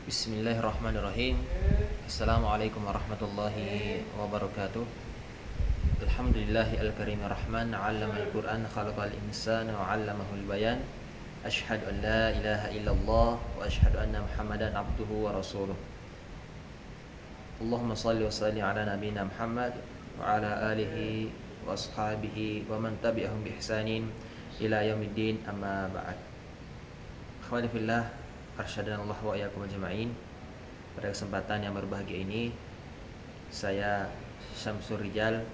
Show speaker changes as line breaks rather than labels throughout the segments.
Bismillahirrahmanirrahim. Assalamualaikum warahmatullahi wabarakatuh. Alhamdulillahi al-karim rahman 'allamal Qur'an khalaqal insana wa 'allamahul bayan. Asyhadu an la ilaha illallah wa asyhadu anna Muhammadan abduhu wa rasuluh. Allahumma shalli wa sallim ala nabiyyina Muhammad wa ala alihi wa ashabihi wa man tabi'ahum bi ihsanin ila yaumiddin, amma ba'd. Akhwani fillah, arsyadana Allah wa iyyakum ajma'in. Pada kesempatan yang berbahagia ini, saya Syamsur Rijal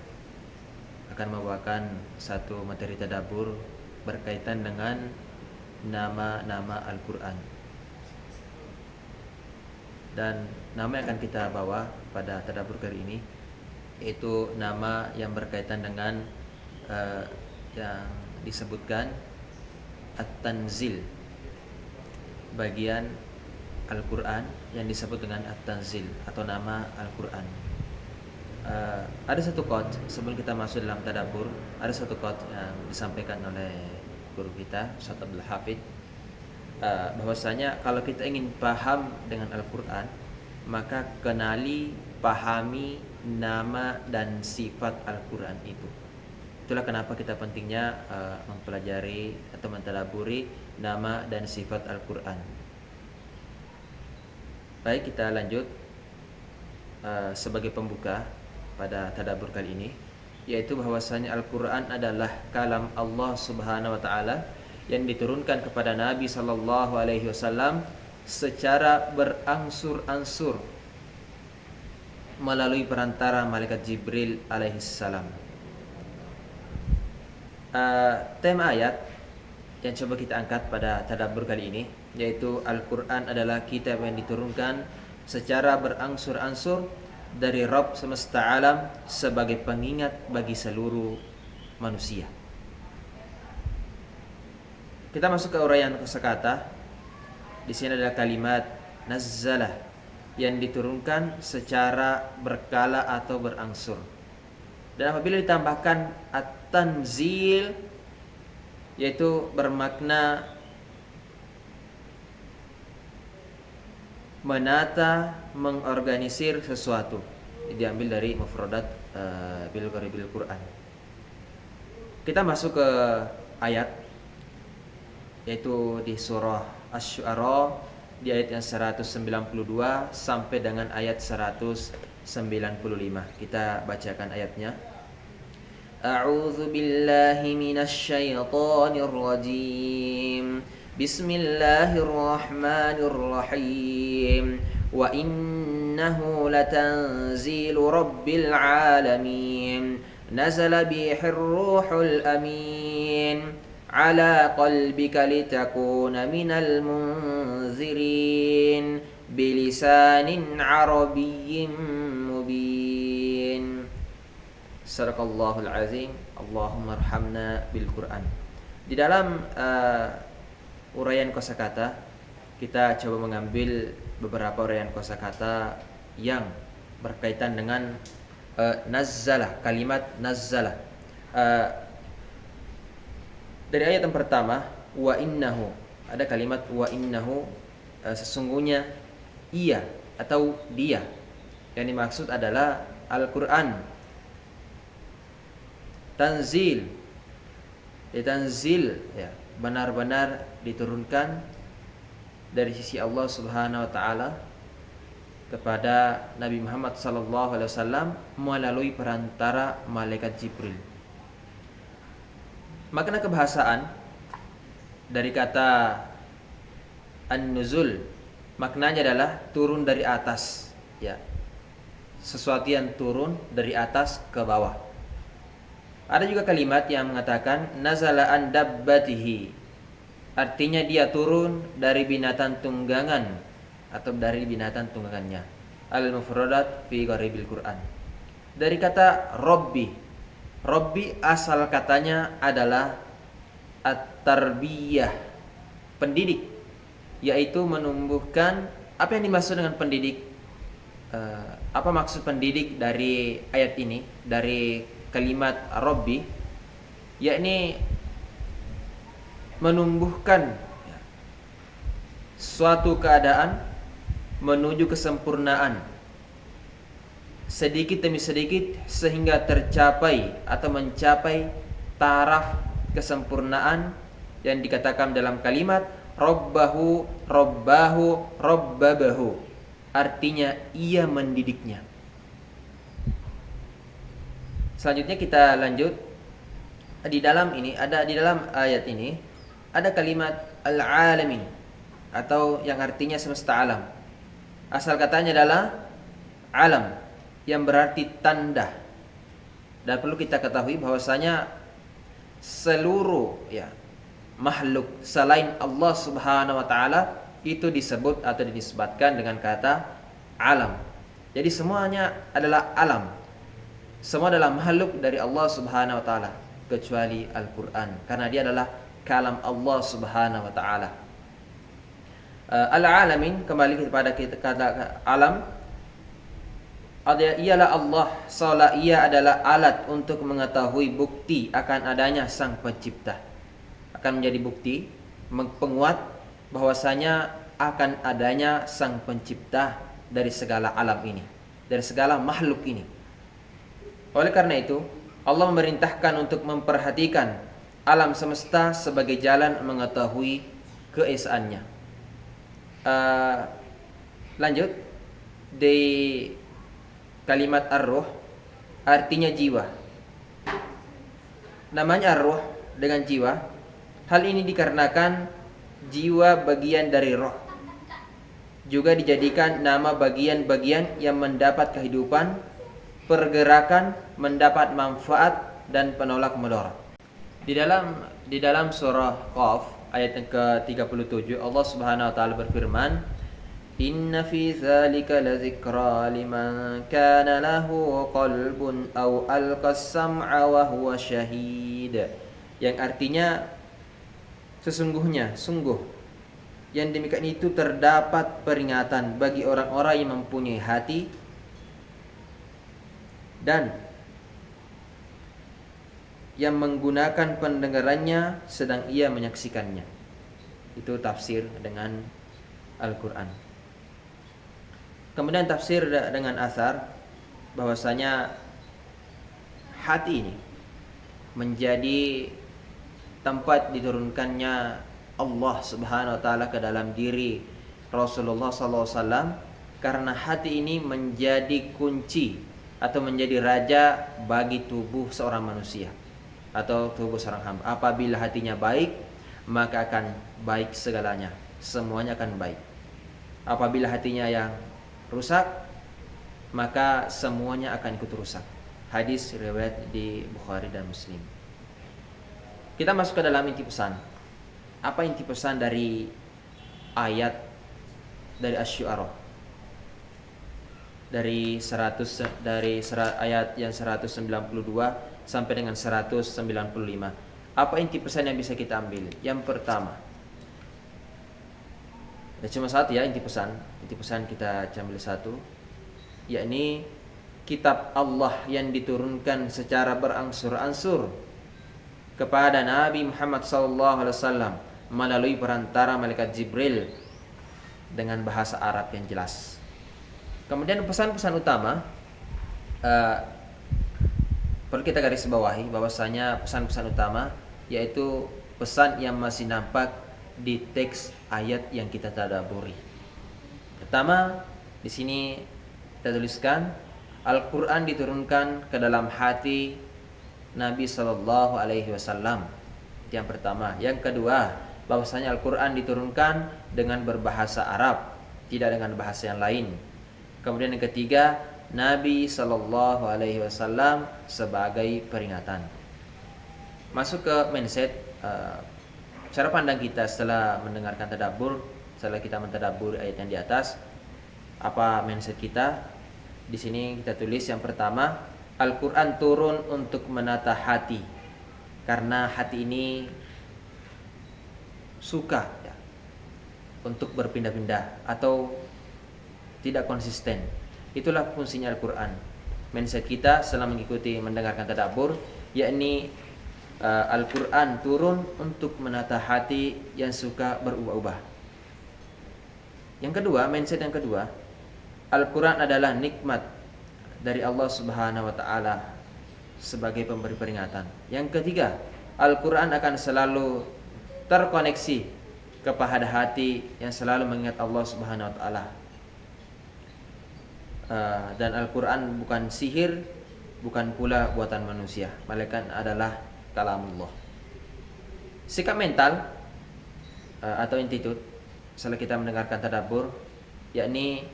akan membawakan satu materi tadabbur berkaitan dengan nama-nama Al-Qur'an. Dan nama yang akan kita bawa pada tadabbur kali ini yaitu nama yang berkaitan dengan yang disebutkan At-Tanzil, bagian Al-Quran yang disebut dengan At-Tanzil atau nama Al-Quran. Ada satu quote sebelum kita masuk dalam tadabbur. Ada satu quote yang disampaikan oleh guru kita Ustaz Abdul Hafid, bahwasanya kalau kita ingin paham dengan Al-Quran, maka kenali, pahami nama dan sifat Al-Quran itu. Itulah kenapa kita pentingnya mempelajari atau mentadabburi nama dan sifat Al-Quran. Baik, kita lanjut sebagai pembuka pada tadabbur kali ini, yaitu bahwasanya Al-Quran adalah kalam Allah Subhanahu wa Ta'ala yang diturunkan kepada Nabi Sallallahu Alaihi Wasallam secara berangsur-angsur melalui perantara malaikat Jibril alaihissalam. Tema ayat yang coba kita angkat pada tadabbur kali ini yaitu Al-Quran adalah kitab yang diturunkan secara berangsur-angsur dari Rabb semesta alam sebagai pengingat bagi seluruh manusia. Kita masuk ke uraian kosakata. Di sini adalah kalimat nazzalah yang diturunkan secara berkala atau berangsur. Dan apabila ditambahkan at-tanzil, yaitu bermakna menata, mengorganisir sesuatu. Diambil dari mufradat bil Quran. Kita masuk ke ayat, yaitu di surah Asy-Syu'ara di ayat yang 192 sampai dengan ayat 195. Kita bacakan ayatnya. A'udzu billahi minasy syaithanir rajim. Bismillahirrahmanirrahim. Wa innahu latanzilu rabbil alamin. Nazala bihir ruhul amin. Ala qalbika litakuna minal munzirin. Bilisanin arabiyyin mubin. Sadaqallahul azim. Allahumma arhamna bil Quran. Di dalam uraian kosakata, kita coba mengambil beberapa uraian kosakata yang berkaitan dengan nazzalah, kalimat nazzalah. Dari ayat yang pertama, wa innahu, ada kalimat wa innahu, sesungguhnya ia atau dia. Yang dimaksud adalah Al-Quran. Tanzil, tanzil, ya, benar-benar diturunkan dari sisi Allah Subhanahu wa Ta'ala kepada Nabi Muhammad sallallahu alaihi wasallam melalui perantara malaikat Jibril. Makna kebahasaan dari kata an-nuzul, maknanya adalah turun dari atas, ya. Sesuatu yang turun dari atas ke bawah. Ada juga kalimat yang mengatakan nazala an dabbatihi, artinya dia turun dari binatang tunggangan atau dari binatang tunggangannya. Al-mufradat fi gharibil Quran. Dari kata Rabbi, Rabbi asal katanya adalah at-tarbiyah, pendidik, yaitu menumbuhkan. Apa yang dimaksud dengan pendidik? Apa maksud pendidik dari ayat ini, dari kalimat Rabbi? Yakni menumbuhkan suatu keadaan menuju kesempurnaan, sedikit demi sedikit sehingga tercapai atau mencapai taraf kesempurnaan yang dikatakan dalam kalimat Rabbahu, Rabbahu, Rabbabahu. Artinya ia mendidiknya. Selanjutnya kita lanjut. Di dalam ayat ini ada kalimat al-alamin atau yang artinya semesta alam. Asal katanya adalah alam yang berarti tanda. Dan perlu kita ketahui bahwasanya seluruh makhluk selain Allah Subhanahu wa taala itu disebut atau dinisbatkan dengan kata alam. Jadi semuanya adalah alam. Semua adalah makhluk dari Allah Subhanahu wa taala kecuali Al-Qur'an karena dia adalah kalam Allah Subhanahu wa taala. Al-alamin, kembali kepada kata alam, ialah Allah, seolah ia adalah alat untuk mengetahui bukti akan adanya Sang Pencipta. Akan menjadi bukti penguat bahwasanya akan adanya Sang Pencipta dari segala alam ini, dari segala makhluk ini. Oleh karena itu, Allah memerintahkan untuk memperhatikan alam semesta sebagai jalan mengetahui keesaannya. Lanjut di kalimat ar-ruh artinya jiwa. Namanya ar-ruh dengan jiwa. Hal ini dikarenakan jiwa bagian dari roh. Juga dijadikan nama bagian-bagian yang mendapat kehidupan, pergerakan, mendapat manfaat dan penolak mudarat. Di dalam surah Qaf ayat yang ke-37 Allah Subhanahu wa taala berfirman, Inna fi dzalika ladzikra liman kana lahu qalbun aw alqas sam'a wa huwa syahid. Yang artinya sungguh yang demikian itu terdapat peringatan bagi orang-orang yang mempunyai hati dan yang menggunakan pendengarannya sedang ia menyaksikannya. Itu tafsir dengan Al-Quran. Kemudian tafsir dengan asar bahwasanya hati ini menjadi tempat diturunkannya Allah Subhanahu wa taala ke dalam diri Rasulullah sallallahu alaihi wasallam, karena hati ini menjadi kunci atau menjadi raja bagi tubuh seorang manusia atau tubuh seorang hamba. Apabila hatinya baik, maka akan baik segalanya, semuanya akan baik. Apabila hatinya yang rusak, maka semuanya akan ikut rusak. Hadis riwayat di Bukhari dan Muslim. Kita masuk ke dalam inti pesan. Apa inti pesan dari ayat dari Asy-Syu'ara? Dari ayat yang 192 sampai dengan 195. Apa inti pesan yang bisa kita ambil? Yang pertama, cuma satu inti pesan. Inti pesan kita ambil satu, yakni kitab Allah yang diturunkan secara berangsur-angsur kepada Nabi Muhammad SAW melalui perantara malaikat Jibril dengan bahasa Arab yang jelas. Kemudian pesan-pesan utama perlu kita garis bawahi bahwasanya pesan-pesan utama yaitu pesan yang masih nampak di teks ayat yang kita tadabburi. Pertama, di sini kita tuliskan Al-Quran diturunkan ke dalam hati Nabi Sallallahu Alaihi Wasallam. Yang pertama. Yang kedua, bahwasanya Al-Quran diturunkan dengan berbahasa Arab, tidak dengan bahasa yang lain. Kemudian yang ketiga, Nabi Sallallahu Alaihi Wasallam sebagai peringatan. Masuk ke mindset, cara pandang kita setelah mendengarkan tadabbur, setelah kita mentadabbur ayat yang di atas. Apa mindset kita? Di sini kita tulis yang pertama, Al-Quran turun untuk menata hati, karena hati ini suka untuk berpindah-pindah atau tidak konsisten. Itulah fungsinya Al-Quran. Mindset kita setelah mengikuti mendengarkan tadabbur, yakni Al-Quran turun untuk menata hati yang suka berubah-ubah. Yang kedua, mindset yang kedua, Al-Quran adalah nikmat dari Allah Subhanahu wa Ta'ala sebagai pemberi peringatan. Yang ketiga, Al-Quran akan selalu terkoneksi kepada hati yang selalu mengingat Allah Subhanahu wa Ta'ala. Dan Al-Quran bukan sihir, bukan pula buatan manusia, melainkan adalah kalamullah. Sikap mental atau attitude setelah kita mendengarkan tadabbur, yakni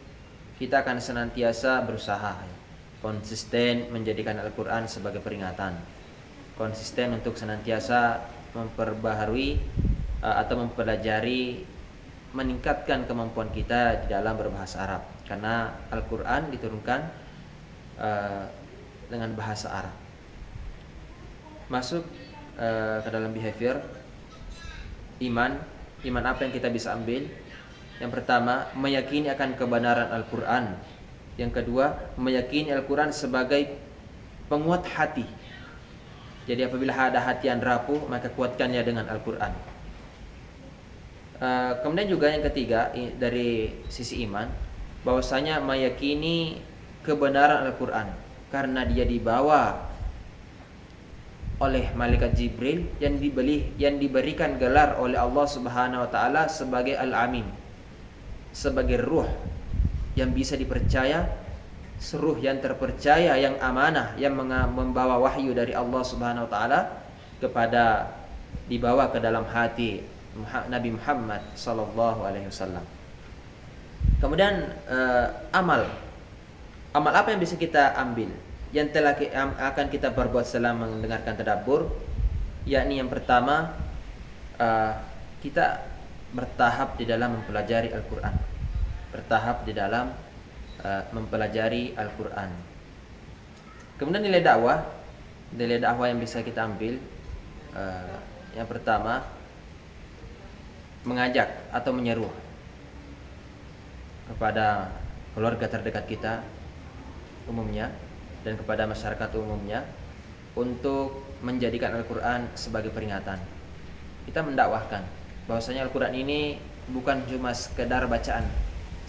kita akan senantiasa berusaha konsisten menjadikan Al-Quran sebagai peringatan, konsisten untuk senantiasa memperbaharui atau mempelajari, meningkatkan kemampuan kita di dalam berbahasa Arab, karena Al-Quran diturunkan dengan bahasa Arab. Masuk ke dalam behavior iman apa yang kita bisa ambil? Yang pertama, meyakini akan kebenaran Al-Quran. Yang kedua, meyakini Al-Quran sebagai penguat hati. Jadi apabila ada hati yang rapuh, maka kuatkannya dengan Al-Quran. Kemudian juga yang ketiga dari sisi iman, bahwasanya meyakini kebenaran Al-Quran karena dia dibawa oleh malaikat Jibril yang diberikan gelar oleh Allah Subhanahu wa Ta'ala sebagai Al-Amin, sebagai ruh yang bisa dipercaya, ruh yang terpercaya, yang amanah, yang membawa wahyu dari Allah Subhanahu wa Ta'ala kepada, dibawa ke dalam hati Nabi Muhammad sallallahu alaihi wasallam. Kemudian amal apa yang bisa kita ambil yang telah akan kita perbuat selama mendengarkan tadabbur, yakni yang pertama, kita bertahap di dalam mempelajari Al-Quran, bertahap di dalam mempelajari Al-Quran. Kemudian nilai dakwah yang bisa kita ambil, yang pertama, mengajak atau menyeru kepada keluarga terdekat kita umumnya dan kepada masyarakat umumnya untuk menjadikan Al-Quran sebagai peringatan. Kita mendakwahkan bahwasanya Al-Quran ini bukan cuma sekedar bacaan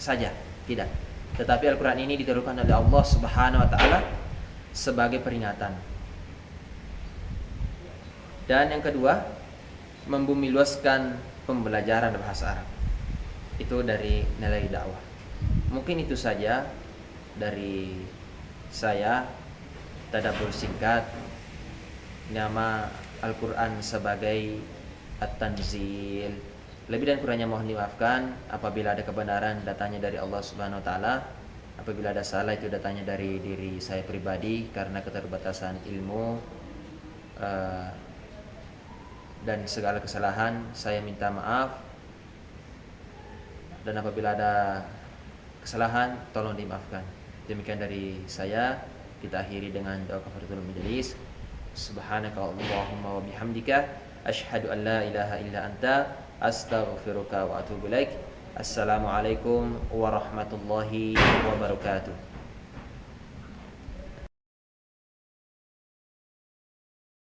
saja, tidak. Tetapi Al-Quran ini diturunkan oleh Allah Subhanahu wa Ta'ala sebagai peringatan. Dan yang kedua, membumiluaskan pembelajaran bahasa Arab. Itu dari nilai dakwah. Mungkin itu saja dari saya, tadabbur singkat nama Al-Quran sebagai At-Tanzil. Lebih dan kurangnya mohon dimaafkan. Apabila ada kebenaran, datangnya dari Allah Subhanahu wa Ta'ala. Apabila ada salah, itu datangnya dari diri saya pribadi karena keterbatasan ilmu dan segala kesalahan. Saya minta maaf. Dan apabila ada kesalahan, tolong dimaafkan. Demikian dari saya. Kita akhiri dengan doa kafaratul majelis. Subhanaka Allahumma wa bihamdika asyhadu an la ilaha illa anta astaghfiruka wa atubu ilaik. Assalamualaikum warahmatullahi wabarakatuh.